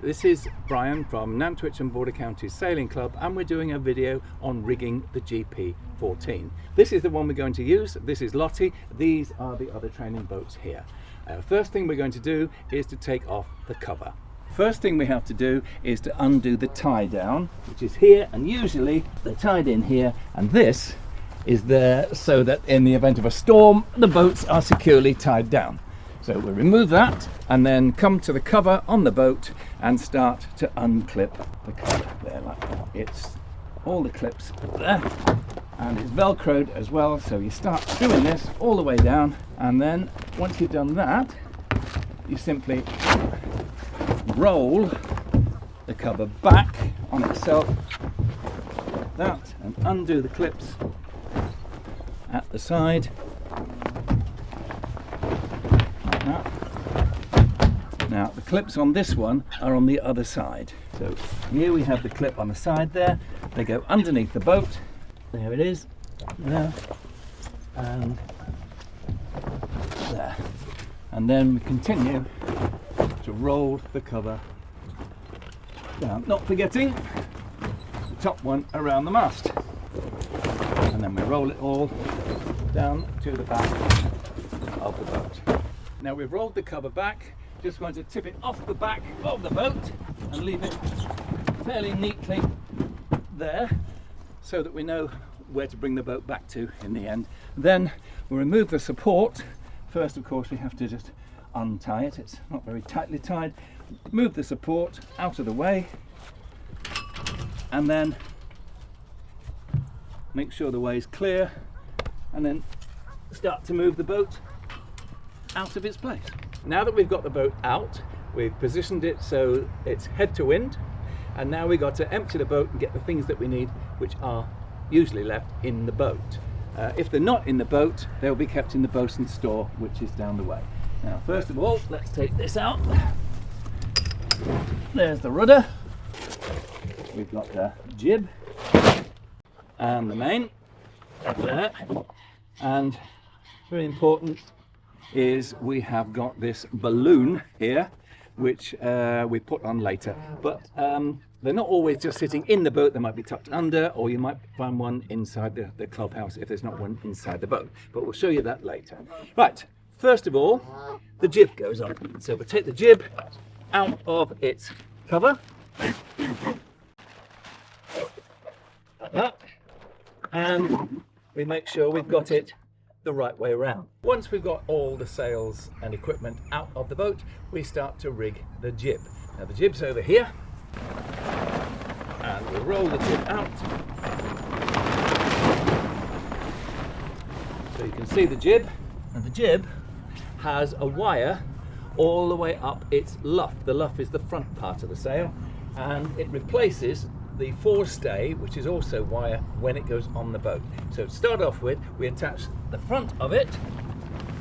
this is Brian from Nantwich and Border Counties Sailing Club, and we're doing a video on rigging the GP14. This is the one we're going to use. This is Lottie. These are the other training boats here. First thing we're going to do is to take off the cover. First thing we have to do is to undo the tie down, which is here, and usually they're tied in here, and this is there so that in the event of a storm the boats are securely tied down. So we'll remove that and then come to the cover on the boat and start to unclip the cover there like that. It's all the clips there and it's velcroed as well, so you start screwing this all the way down, and then once you've done that you simply roll the cover back on itself like that and undo the clips at the side. Now the clips on this one are on the other side. So here we have the clip on the side there. They go underneath the boat. There it is. There. And there. And then we continue to roll the cover down, not forgetting the top one around the mast. And then we roll it all down to the back of the boat. Now we've rolled the cover back. Just going to tip it off the back of the boat and leave it fairly neatly there so that we know where to bring the boat back to in the end. Then we'll remove the support. First, of course, we have to just untie it. It's not very tightly tied. Move the support out of the way and then make sure the way is clear, and then start to move the boat out of its place. Now that we've got the boat out, we've positioned it so it's head to wind, and now we've got to empty the boat and get the things that we need, which are usually left in the boat. If they're not in the boat, they'll be kept in the bosun's store, which is down the way. Now first of all, let's take this out. There's the rudder. We've got the jib and the main there, and very important is we have got this balloon here which we put on later, but they're not always just sitting in the boat. They might be tucked under, or you might find one inside the clubhouse if there's not one inside the boat, but we'll show you that later. Right, first of all the jib goes on, so we'll take the jib out of its cover like that, and we make sure we've got it the right way around. Once we've got all the sails and equipment out of the boat, we start to rig the jib. Now the jib's over here, and we'll roll the jib out so you can see the jib, and the jib has a wire all the way up its luff. The luff is the front part of the sail, and it replaces the forestay, which is also wire, when it goes on the boat. So to start off with, we attach the front of it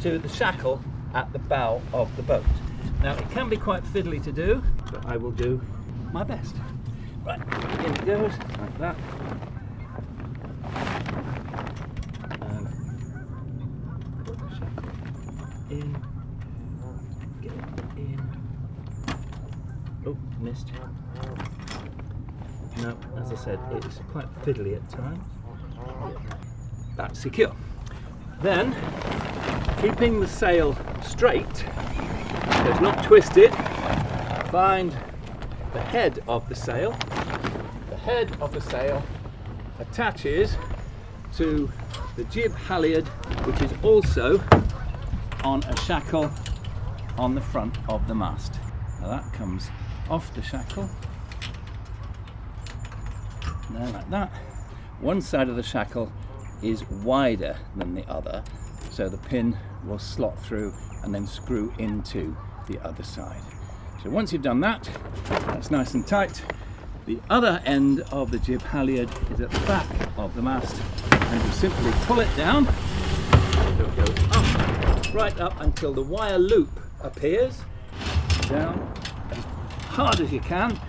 to the shackle at the bow of the boat. Now it can be quite fiddly to do, but I will do my best. Right, in it goes, like that. And put the shackle in, get it in. Oh, missed. No, as I said, it's quite fiddly at times. That's secure. Then, keeping the sail straight, so it's not twisted, find the head of the sail. The head of the sail attaches to the jib halyard, which is also on a shackle on the front of the mast. Now that comes off the shackle. There, like that. One side of the shackle is wider than the other, so the pin will slot through and then screw into the other side. So once you've done that, that's nice and tight. The other end of the jib halyard is at the back of the mast, and you simply pull it down so it goes up, right up until the wire loop appears, down as hard as you can,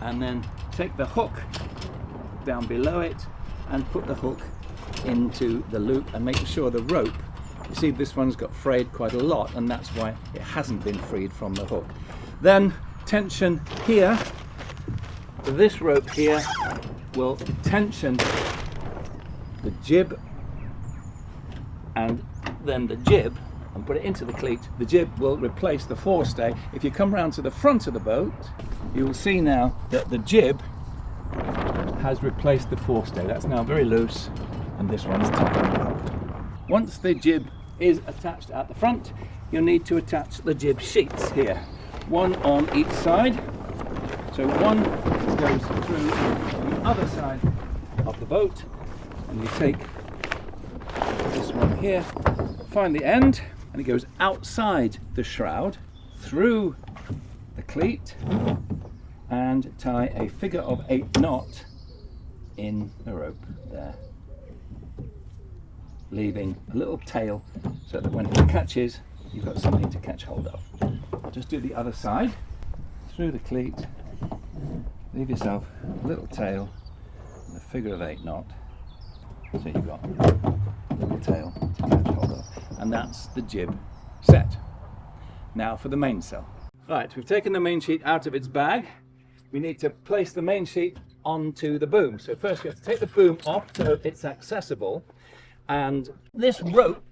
and then take the hook down below it and put the hook into the loop and make sure the rope, you see this one's got frayed quite a lot, and that's why it hasn't been freed from the hook. Then tension here, this rope here will tension the jib, and then the jib, and put it into the cleat. The jib will replace the forestay. If you come round to the front of the boat, you will see now that the jib has replaced the forestay. That's now very loose, and this one's tightened up. Once the jib is attached at the front, you'll need to attach the jib sheets here, one on each side. So one goes through the other side of the boat, and you take this one here, find the end, and it goes outside the shroud, through the cleat, and tie a figure of 8 knot in the rope there, leaving a little tail so that when it catches, you've got something to catch hold of. I'll just do the other side, through the cleat, leave yourself a little tail and a figure of 8 knot, so you've got a little tail to catch hold of, and that's the jib set. Now for the mainsail. Right, we've taken the main sheet out of its bag. We need to place the main sheet onto the boom. So first we have to take the boom off so it's accessible, and this rope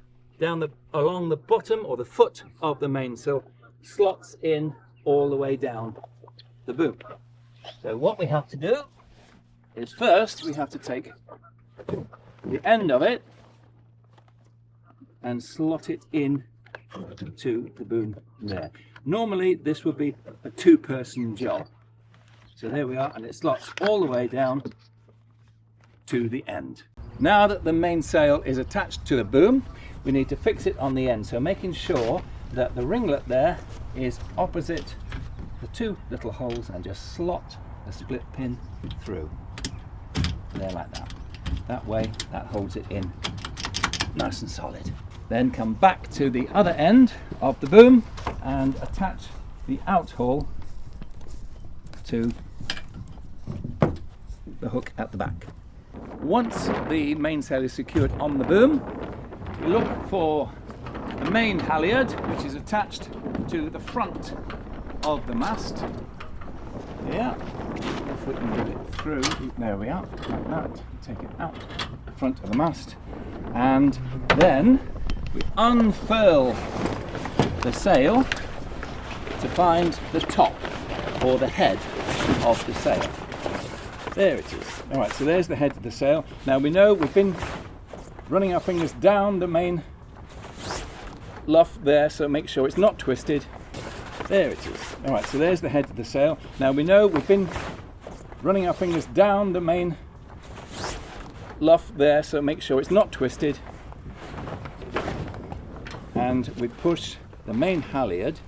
along the bottom or the foot of the mainsail slots in all the way down the boom. So what we have to do is first we have to take the end of it and slot it in to the boom there. Normally this would be a 2-person job. So there we are, and it slots all the way down to the end. Now that the mainsail is attached to the boom, we need to fix it on the end. So making sure that the ringlet there is opposite the 2 little holes, and just slot the split pin through there like that. That way that holds it in nice and solid. Then come back to the other end of the boom and attach the out haul to the hook at the back. Once the mainsail is secured on the boom, we look for the main halyard, which is attached to the front of the mast. Yeah, if we can get it through, there we are, like that. Take it out the front of the mast, and then we unfurl the sail to find the top or the head of the sail. There it is. All right, so there's the head of the sail. Now we know we've been running our fingers down the main luff there, so make sure it's not twisted. There it is. All right, so there's the head of the sail. Now we know we've been running our fingers down the main luff there, so make sure it's not twisted. And we push the main halyard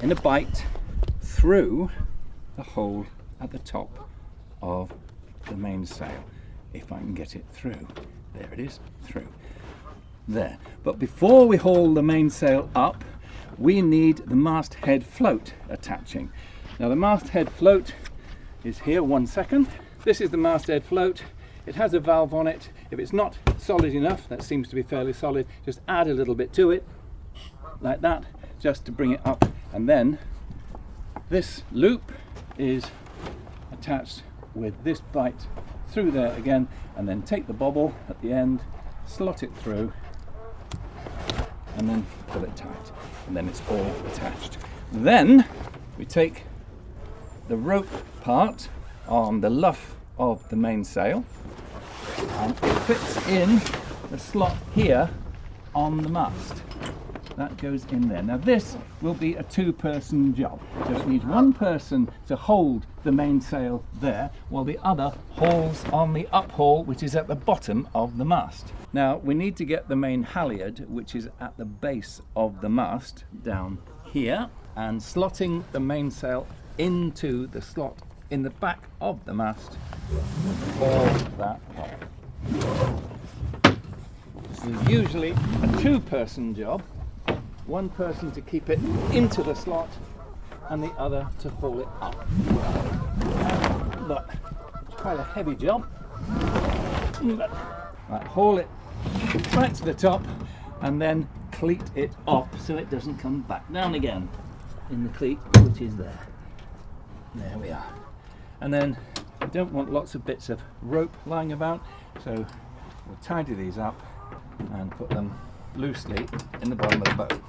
in a bite through the hole at the top of the mainsail. If I can get it through. There it is, through. There. But before we haul the mainsail up, we need the masthead float attaching. Now the masthead float is here. 1 second. This is the masthead float. It has a valve on it. If it's not solid enough, that seems to be fairly solid, just add a little bit to it, like that, just to bring it up. And then this loop is attached with this bite through there again, and then take the bobble at the end, slot it through, and then pull it tight, and then it's all attached. Then we take the rope part on the luff of the mainsail, and it fits in the slot here on the mast. That goes in there. Now this will be a 2-person job, so it needs 1 person to hold the mainsail there, while the other hauls on the uphaul, which is at the bottom of the mast. Now we need to get the main halyard, which is at the base of the mast, down here, and slotting the mainsail into the slot in the back of the mast, all that way. This is usually a 2-person job. 1 person to keep it into the slot and the other to haul it up. Look, it's quite a heavy job. Right, haul it right to the top and then cleat it off so it doesn't come back down again. in the cleat, which is there. There we are. And then we don't want lots of bits of rope lying about, so we'll tidy these up and put them loosely in the bottom of the boat.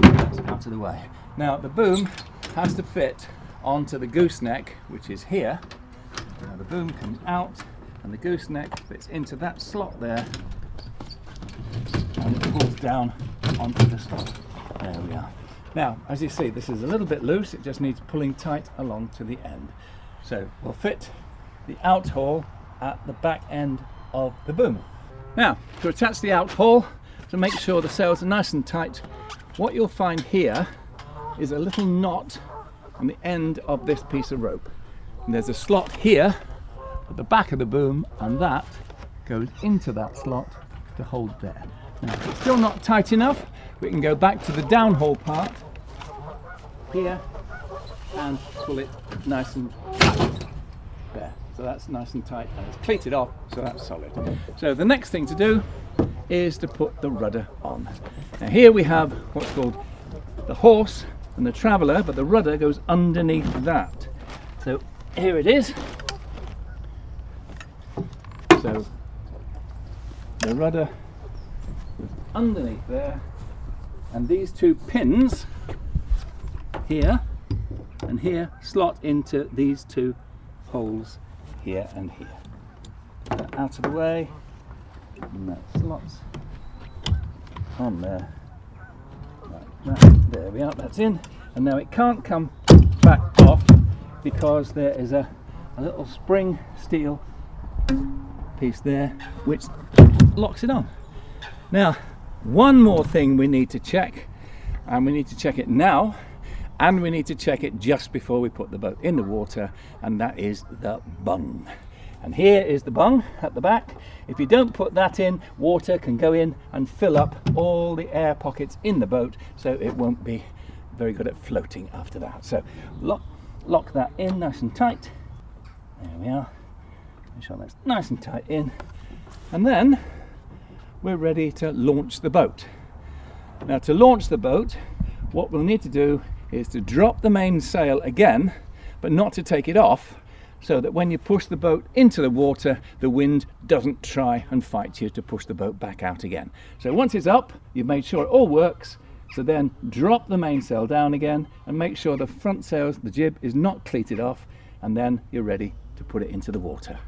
That's out of the way. Now the boom has to fit onto the gooseneck, which is here. Now the boom comes out and the gooseneck fits into that slot there, and it pulls down onto the slot. There we are. Now, as you see, this is a little bit loose, it just needs pulling tight along to the end. So we'll fit the out haul at the back end of the boom. Now, to attach the out haul, to make sure the sails are nice and tight, what you'll find here is a little knot on the end of this piece of rope. And there's a slot here at the back of the boom, and that goes into that slot to hold there. Now, if it's still not tight enough, we can go back to the downhaul part here and pull it nice and tight there. So that's nice and tight and it's cleated off, so that's solid. So the next thing to do is to put the rudder on. Now here we have what's called the horse and the traveller, but the rudder goes underneath that. So here it is. So the rudder goes underneath there, and these two pins here and here slot into these two holes here and here. Put that out of the way, and that slots on there like that. There we are, that's in. And now it can't come back off because there is a little spring steel piece there which locks it on. Now, one more thing we need to check, and we need to check it now, and we need to check it just before we put the boat in the water, and that is the bung. And here is the bung at the back. If you don't put that in, water can go in and fill up all the air pockets in the boat, so it won't be very good at floating after that. So lock that in nice and tight. There we are. Make sure that's nice and tight in. And then we're ready to launch the boat. Now, to launch the boat, what we'll need to do is to drop the mainsail again, but not to take it off, so that when you push the boat into the water, the wind doesn't try and fight you to push the boat back out again. So once it's up, you've made sure it all works, so then drop the mainsail down again and make sure the front sails, the jib, is not cleated off, and then you're ready to put it into the water.